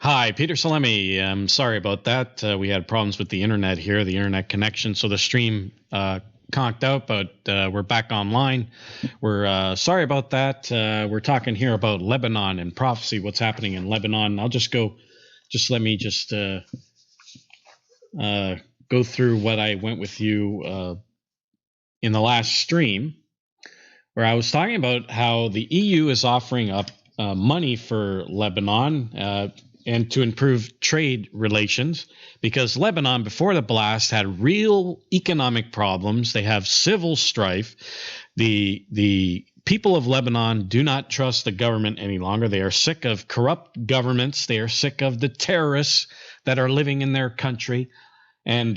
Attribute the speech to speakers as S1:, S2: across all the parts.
S1: Hi, Peter Salemi. I'm sorry about that. We had problems with the internet here, the internet connection, so the stream conked out, but we're back online. We're sorry about that. We're talking here about Lebanon and prophecy, what's happening in Lebanon. I'll just go, let me go through what I went with you in the last stream, where I was talking about how the EU is offering up money for Lebanon and to improve trade relations, because Lebanon, before the blast, had real economic problems. They have civil strife. The people of Lebanon do not trust the government any longer. They are sick of corrupt governments. They are sick of the terrorists that are living in their country. And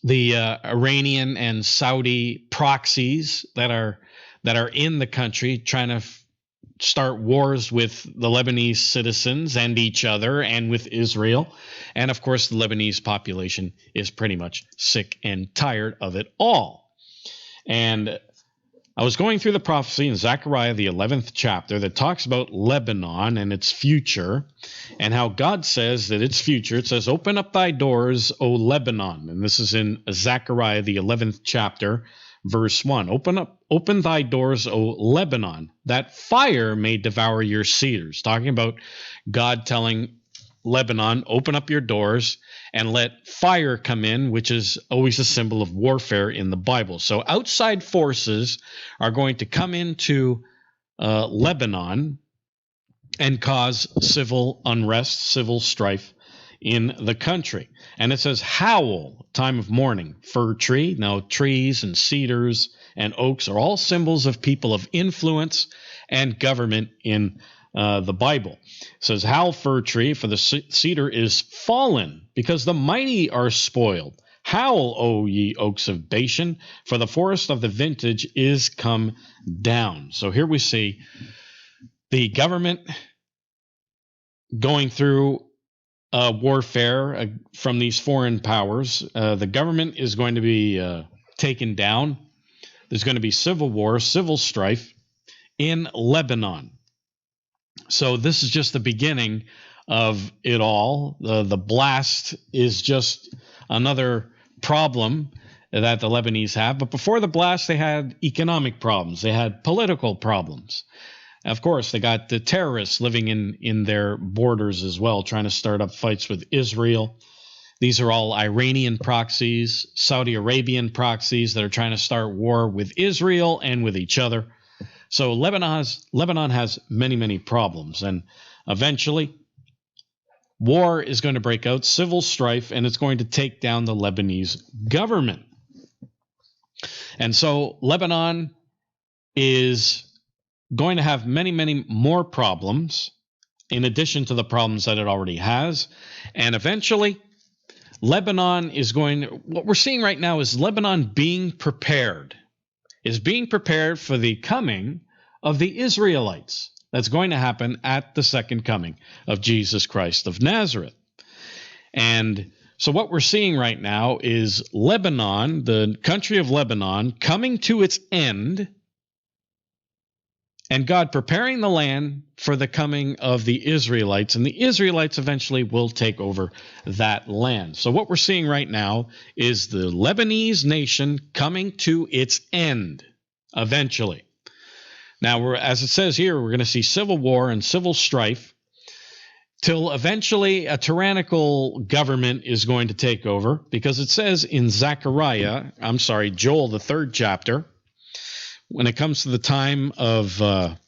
S1: the Iranian and Saudi proxies that are in the country trying to start wars with the Lebanese citizens and each other and with Israel. And of course, the Lebanese population is pretty much sick and tired of it all. And I was going through the prophecy in Zechariah, the 11th chapter, that talks about Lebanon and its future, and how God says that its future, it says, "Open up thy doors, O Lebanon." And this is in Zechariah, the 11th chapter, verse 1. Open thy doors, O Lebanon, that fire may devour your cedars. Talking about God telling Lebanon, open up your doors and let fire come in, which is always a symbol of warfare in the Bible. So outside forces are going to come into Lebanon and cause civil unrest, civil strife in the country. And it says, howl, time of mourning, fir tree. Now, trees and cedars and oaks are all symbols of people of influence and government in the Bible. It says, howl, fir tree, for the cedar is fallen, because the mighty are spoiled. Howl, O ye oaks of Bashan, for the forest of the vintage is come down. So here we see the government going through warfare from these foreign powers. The government is going to be taken down. There's going to be civil war, civil strife in Lebanon. So this is just the beginning of it all. The blast is just another problem that the Lebanese have. But before the blast, they had economic problems. They had political problems. Of course, they got the terrorists living in their borders as well, trying to start up fights with Israel. These are all Iranian proxies, Saudi Arabian proxies that are trying to start war with Israel and with each other. So Lebanon has many, many problems. And eventually, war is going to break out, civil strife, and it's going to take down the Lebanese government. And so Lebanon is going to have many, many more problems in addition to the problems that it already has. And eventually, Lebanon is what we're seeing right now is Lebanon being prepared for the coming of the Israelites. That's going to happen at the second coming of Jesus Christ of Nazareth. And so what we're seeing right now is Lebanon, the country of Lebanon, coming to its end, and God preparing the land for the coming of the Israelites, and the Israelites eventually will take over that land. So what we're seeing right now is the Lebanese nation coming to its end eventually. Now, as it says here, we're going to see civil war and civil strife till eventually a tyrannical government is going to take over, because it says in Joel, the 3rd chapter, when it comes to the time of I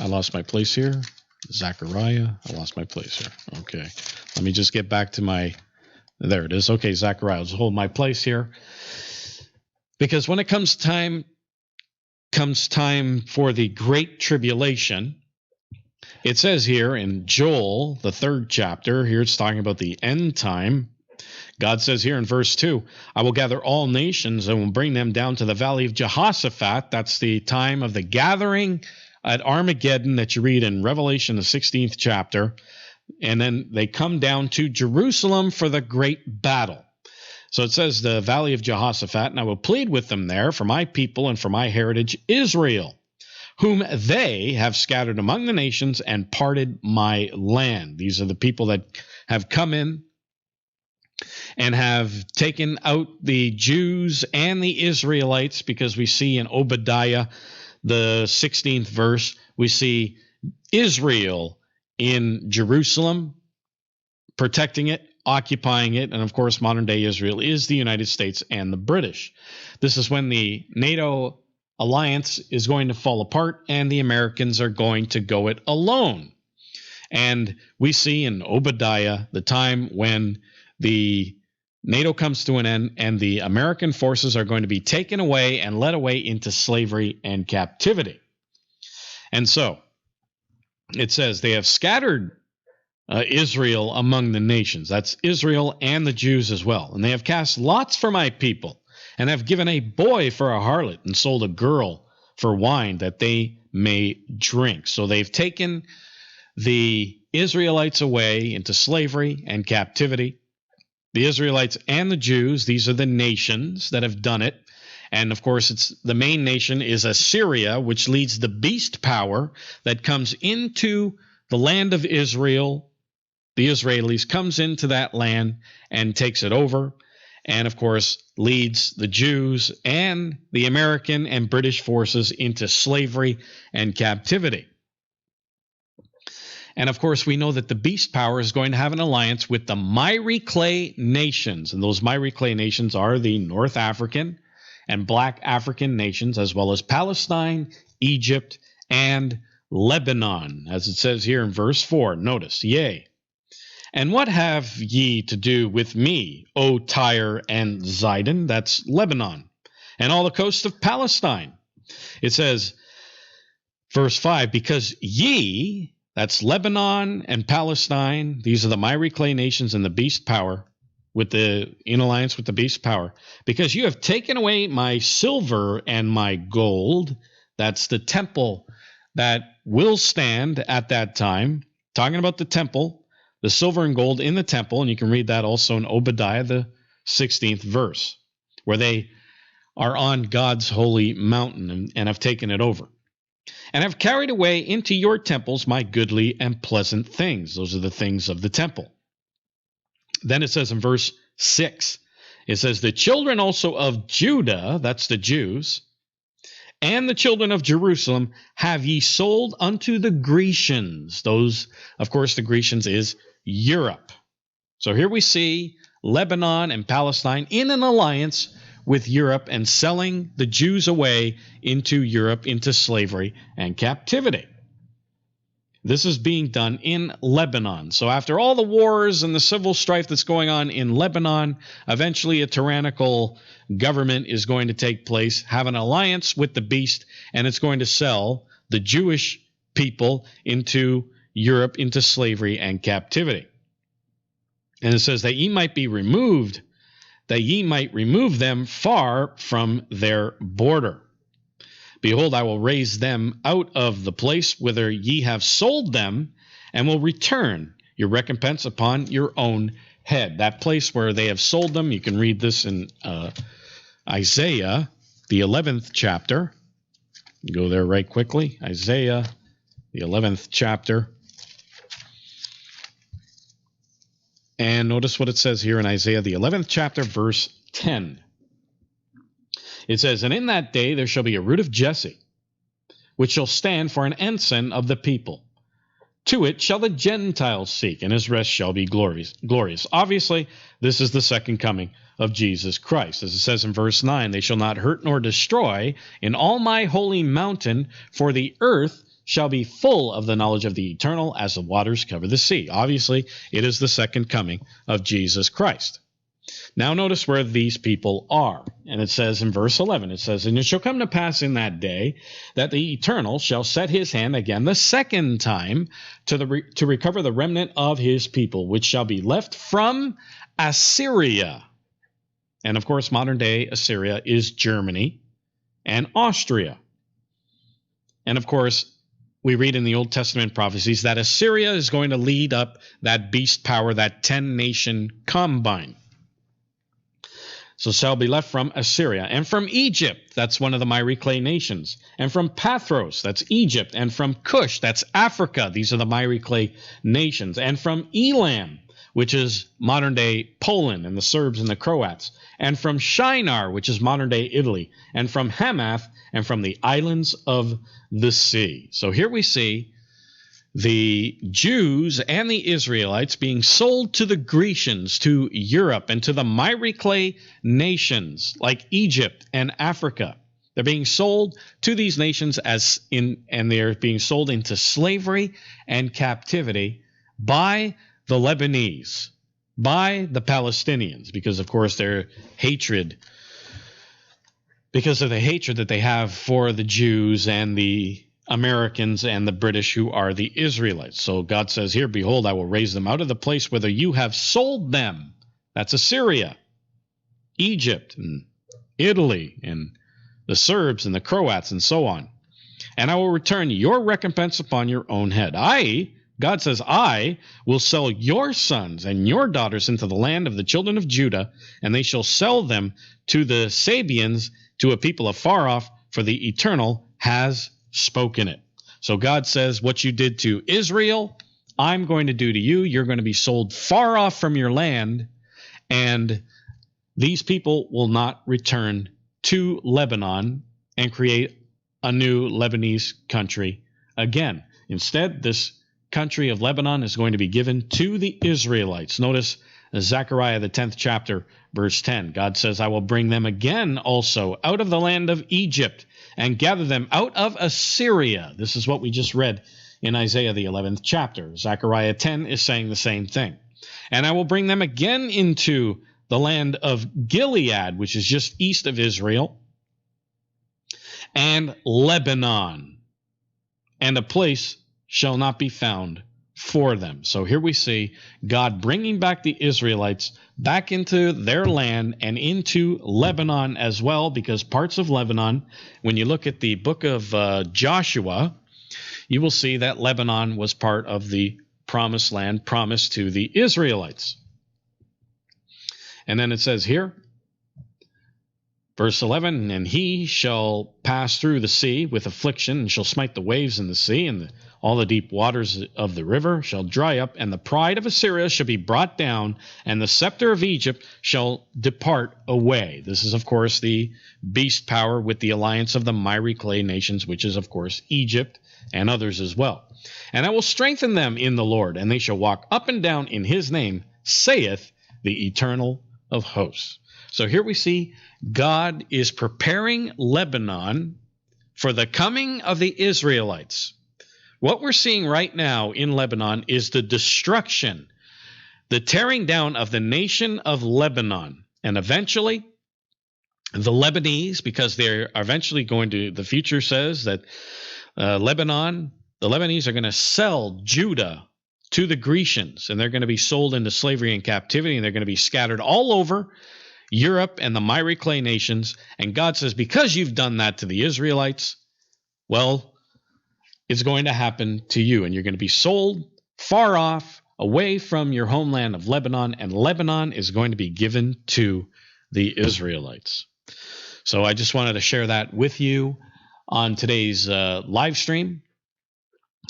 S1: lost my place here. Zechariah. I lost my place here. Okay. Let me just get back to there it is. Okay, Zechariah. I'll just hold my place here. Because when it comes time for the Great Tribulation, it says here in Joel, the 3rd chapter, here it's talking about the end time. God says here in verse 2, I will gather all nations and will bring them down to the valley of Jehoshaphat. That's the time of the gathering at Armageddon that you read in Revelation, the 16th chapter. And then they come down to Jerusalem for the great battle. So it says the valley of Jehoshaphat, and I will plead with them there for my people and for my heritage Israel. whom they have scattered among the nations and parted my land. These are the people that have come in and have taken out the Jews and the Israelites, because we see in Obadiah, the 16th verse, we see Israel in Jerusalem, protecting it, occupying it, and of course modern day Israel is the United States and the British. This is when the NATO alliance is going to fall apart and the Americans are going to go it alone. And we see in Obadiah the time when the NATO comes to an end and the American forces are going to be taken away and led away into slavery and captivity. And so it says they have scattered Israel among the nations. That's Israel and the Jews as well. And they have cast lots for my people, and have given a boy for a harlot, and sold a girl for wine that they may drink. So they've taken the Israelites away into slavery and captivity. The Israelites and the Jews, these are the nations that have done it. And of course, it's the main nation is Assyria, which leads the beast power that comes into the land of Israel. The Israelis comes into that land and takes it over, and of course leads the Jews and the American and British forces into slavery and captivity. And of course we know that the beast power is going to have an alliance with the miry clay nations, and those miry clay nations are the North African and Black African nations, as well as Palestine, Egypt, and Lebanon, as it says here in verse 4. Notice, yea, and what have ye to do with me, O Tyre and Zidon? That's Lebanon, and all the coast of Palestine. It says, verse 5, because ye, that's Lebanon and Palestine, these are the miry clay nations and the beast power, in alliance with the beast power, because you have taken away my silver and my gold. That's the temple that will stand at that time, talking about the temple, the silver and gold in the temple. And you can read that also in Obadiah, the 16th verse, where they are on God's holy mountain and have taken it over, and have carried away into your temples my goodly and pleasant things. Those are the things of the temple. Then it says in verse 6, it says, the children also of Judah, that's the Jews, and the children of Jerusalem have ye sold unto the Grecians. Those, of course, the Grecians is Europe. So here we see Lebanon and Palestine in an alliance with Europe and selling the Jews away into Europe, into slavery and captivity. This is being done in Lebanon. So after all the wars and the civil strife that's going on in Lebanon, eventually a tyrannical government is going to take place, have an alliance with the beast, and it's going to sell the Jewish people into Europe, into slavery and captivity. And it says that ye might be removed, that ye might remove them far from their border. Behold, I will raise them out of the place whither ye have sold them, and will return your recompense upon your own head. That place where they have sold them, you can read this in Isaiah, the 11th chapter. Go there right quickly. Isaiah, the 11th chapter. And notice what it says here in Isaiah, the 11th chapter, verse 10. It says, and in that day there shall be a root of Jesse, which shall stand for an ensign of the people. To it shall the Gentiles seek, and his rest shall be glorious. Obviously, this is the second coming of Jesus Christ. As it says in verse 9, they shall not hurt nor destroy in all my holy mountain, for the earth shall be full of the knowledge of the eternal as the waters cover the sea. Obviously, it is the second coming of Jesus Christ. Now notice where these people are. And it says in verse 11, it says, and it shall come to pass in that day that the Eternal shall set his hand again the second time to recover the remnant of his people, which shall be left from Assyria. And of course, modern day Assyria is Germany and Austria. And of course, we read in the Old Testament prophecies that Assyria is going to lead up that beast power, that 10-nation combine. So shall be left from Assyria, and from Egypt, that's one of the miry clay nations, and from Pathros, that's Egypt, and from Cush, that's Africa, these are the miry clay nations, and from Elam, which is modern-day Poland and the Serbs and the Croats, and from Shinar, which is modern-day Italy, and from Hamath, and from the islands of the sea. So here we see the Jews and the Israelites being sold to the Grecians, to Europe, and to the miry clay nations like Egypt and Africa. They're being sold to these nations and they're being sold into slavery and captivity by the Lebanese, by the Palestinians, because of course their hatred, because of the hatred that they have for the Jews and the Americans and the British, who are the Israelites. So God says here, behold, I will raise them out of the place whither you have sold them. That's Assyria, Egypt, and Italy, and the Serbs and the Croats, and so on. And I will return your recompense upon your own head. God says, I will sell your sons and your daughters into the land of the children of Judah, and they shall sell them to the Sabians, to a people afar off, for the Eternal has spoken it. So God says, what you did to Israel, I'm going to do to you. You're going to be sold far off from your land, and these people will not return to Lebanon and create a new Lebanese country again. Instead, this country of Lebanon is going to be given to the Israelites. Notice Zechariah, the 10th chapter, verse 10. God says, I will bring them again also out of the land of Egypt and gather them out of Assyria. This is what we just read in Isaiah, the 11th chapter. Zechariah 10 is saying the same thing. And I will bring them again into the land of Gilead, which is just east of Israel, and Lebanon, and a place shall not be found for them. So here we see God bringing back the Israelites back into their land and into Lebanon as well, because parts of Lebanon, when you look at the book of Joshua, you will see that Lebanon was part of the promised land promised to the Israelites. And then it says here, verse 11, and he shall pass through the sea with affliction, and shall smite the waves in the sea, and all the deep waters of the river shall dry up, and the pride of Assyria shall be brought down, and the scepter of Egypt shall depart away. This is, of course, the beast power with the alliance of the miry clay nations, which is, of course, Egypt and others as well. And I will strengthen them in the Lord, and they shall walk up and down in his name, saith the Eternal of hosts. So here we see God is preparing Lebanon for the coming of the Israelites. What we're seeing right now in Lebanon is the destruction, the tearing down of the nation of Lebanon. And eventually, the Lebanese, because they're eventually going to, the future says that the Lebanese are going to sell Judah to the Grecians, and they're going to be sold into slavery and captivity, and they're going to be scattered all over Europe and the miry clay nations. And God says, because you've done that to the Israelites, well, it's going to happen to you, and you're going to be sold far off, away from your homeland of Lebanon, and Lebanon is going to be given to the Israelites. So I just wanted to share that with you on today's live stream,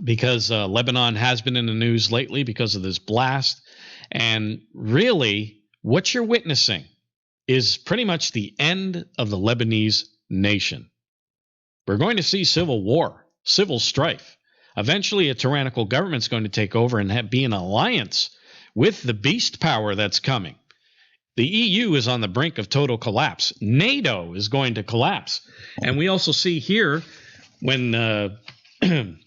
S1: because Lebanon has been in the news lately because of this blast, and really what you're witnessing is pretty much the end of the Lebanese nation. We're going to see civil war, civil strife. Eventually, a tyrannical government's going to take over and be in alliance with the beast power that's coming. The EU is on the brink of total collapse. NATO is going to collapse. And we also see here when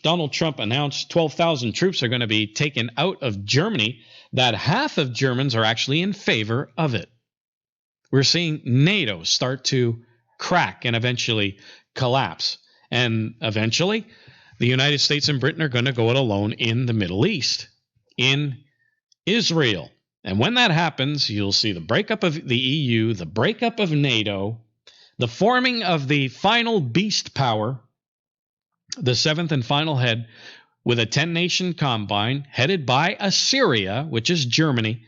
S1: Donald Trump announced 12,000 troops are going to be taken out of Germany, that half of Germans are actually in favor of it. We're seeing NATO start to crack and eventually collapse. And eventually, the United States and Britain are going to go it alone in the Middle East, in Israel. And when that happens, you'll see the breakup of the EU, the breakup of NATO, the forming of the final beast power, the seventh and final head, with a 10-nation combine headed by Assyria, which is Germany,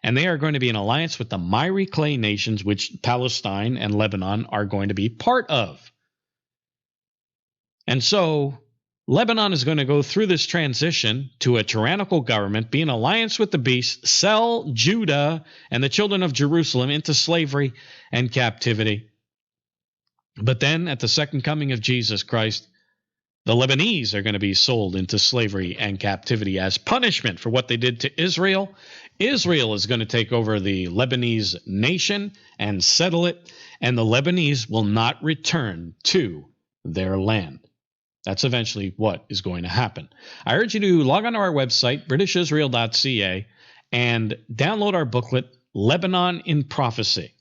S1: and they are going to be in alliance with the miry clay nations, which Palestine and Lebanon are going to be part of. And so Lebanon is going to go through this transition to a tyrannical government, be in alliance with the beast, sell Judah and the children of Jerusalem into slavery and captivity. But then at the second coming of Jesus Christ, the Lebanese are going to be sold into slavery and captivity as punishment for what they did to Israel. Israel is going to take over the Lebanese nation and settle it, and the Lebanese will not return to their land. That's eventually what is going to happen. I urge you to log on to our website, britishisrael.ca, and download our booklet, Lebanon in Prophecy,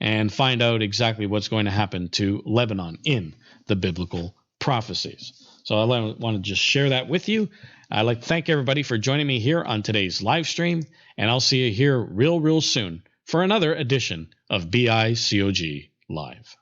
S1: and find out exactly what's going to happen to Lebanon in the biblical prophecies. So I want to just share that with you. I'd like to thank everybody for joining me here on today's live stream, and I'll see you here real soon for another edition of BICOG Live.